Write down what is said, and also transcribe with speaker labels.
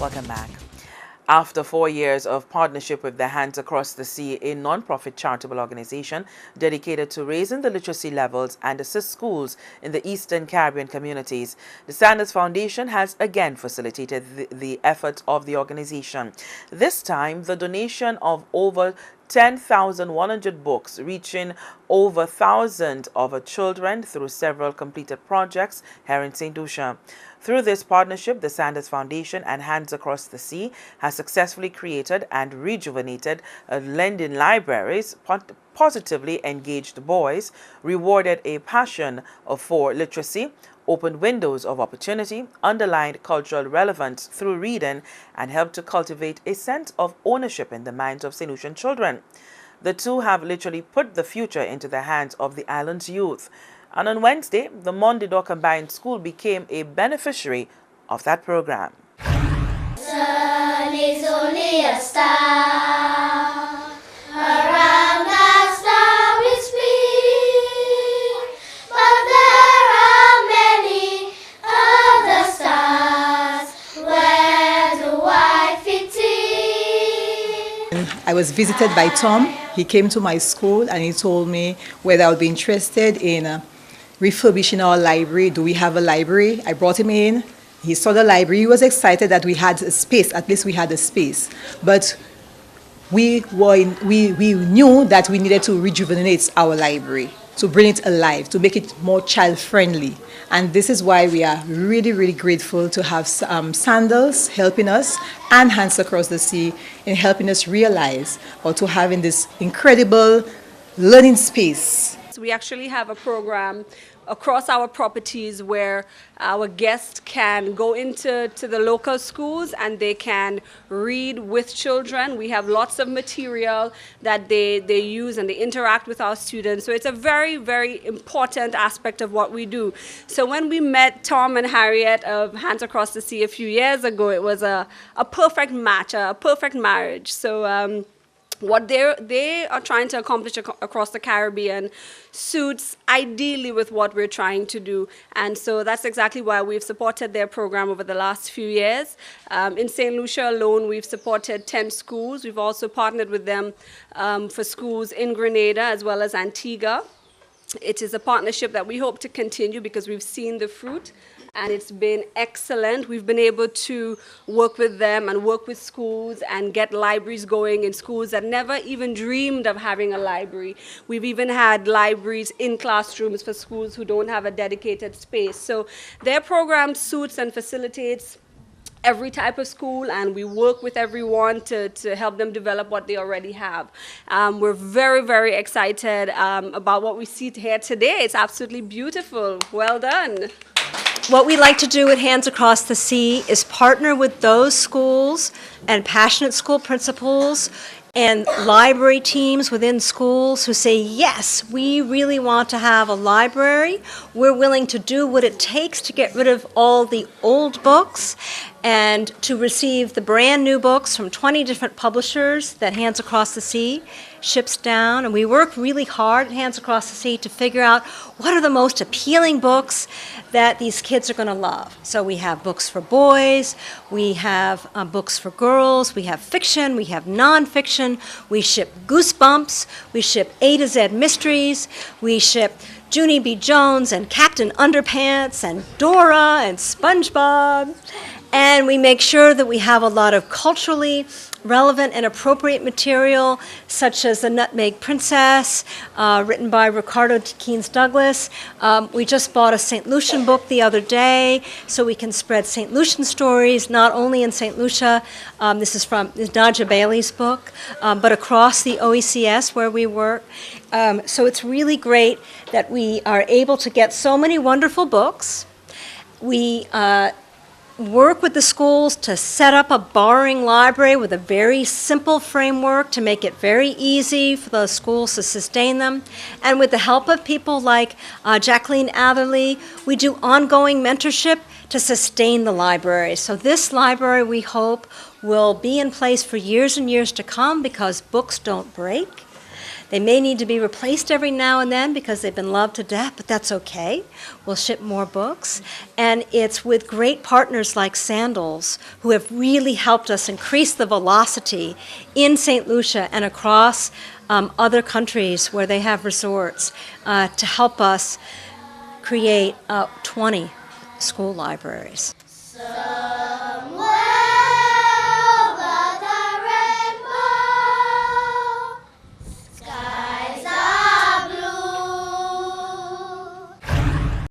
Speaker 1: Welcome back. After 4 years of partnership with the Hands Across the Sea, a non-profit charitable organization dedicated to raising the literacy levels and assist schools in the Eastern Caribbean communities, the Sandals Foundation has again facilitated the efforts of the organization. This time, the donation of over 10,100 books reaching over 1,000 of our children through several completed projects here in St. Lucia. Through this partnership, the Sandals Foundation and Hands Across the Sea has successfully created and rejuvenated lending libraries, positively engaged boys, rewarded a passion for literacy, opened windows of opportunity, underlined cultural relevance through reading, and helped to cultivate a sense of ownership in the minds of St. Lucian children. The two have literally put the future into the hands of the island's youth. And on Wednesday, the Morne Combined School became a beneficiary of that program.
Speaker 2: Sun is only a star around the star we speak, but there are many other stars where the white fit in.
Speaker 3: I was visited by Tom. He came to my school and he told me whether I would be interested in refurbishing our library. Do we have a library? I brought him in. He saw the library. He was excited that we had a space. At least we had a space. But we knew that we needed to rejuvenate our library, to bring it alive, to make it more child-friendly. And this is why we are really, really grateful to have Sandals helping us and Hands Across the Sea in helping us realize or to having this incredible learning space.
Speaker 4: We actually have a program across our properties where our guests can go into the local schools and they can read with children. We have lots of material that they use and they interact with our students. So it's a very, very important aspect of what we do. So when we met Tom and Harriet of Hands Across the Sea a few years ago, it was a perfect match, a perfect marriage. So what they are trying to accomplish across the Caribbean suits ideally with what we're trying to do. And so that's exactly why we've supported their program over the last few years. In St. Lucia alone, we've supported 10 schools. We've also partnered with them for schools in Grenada as well as Antigua. It is a partnership that we hope to continue because we've seen the fruit. And it's been excellent. We've been able to work with them and work with schools and get libraries going in schools that never even dreamed of having a library. We've even had libraries in classrooms for schools who don't have a dedicated space. So their program suits and facilitates every type of school, and we work with everyone to help them develop what they already have. We're very, very excited about what we see here today. It's absolutely beautiful. Well done.
Speaker 5: What we like to do at Hands Across the Sea is partner with those schools and passionate school principals and library teams within schools who say, yes, we really want to have a library. We're willing to do what it takes to get rid of all the old books and to receive the brand new books from 20 different publishers that Hands Across the Sea ships down. And we work really hard at Hands Across the Sea to figure out what are the most appealing books that these kids are going to love. So we have books for boys, we have books for girls, we have fiction, we have nonfiction, we ship Goosebumps, we ship A to Z Mysteries, we ship Junie B. Jones and Captain Underpants and Dora and SpongeBob. And we make sure that we have a lot of culturally relevant and appropriate material, such as The Nutmeg Princess, written by Ricardo Keynes Douglas. We just bought a St. Lucian book the other day, so we can spread St. Lucian stories, not only in St. Lucia, this is from Nadja Bailey's book, but across the OECS where we work. So it's really great that we are able to get so many wonderful books. We work with the schools to set up a borrowing library with a very simple framework to make it very easy for the schools to sustain them. And with the help of people like Jacqueline Atherley, we do ongoing mentorship to sustain the library. So this library, we hope, will be in place for years and years to come because books don't break. They may need to be replaced every now and then because they've been loved to death, but that's okay. We'll ship more books. And it's with great partners like Sandals who have really helped us increase the velocity in St. Lucia and across other countries where they have resorts to help us create 20 school libraries.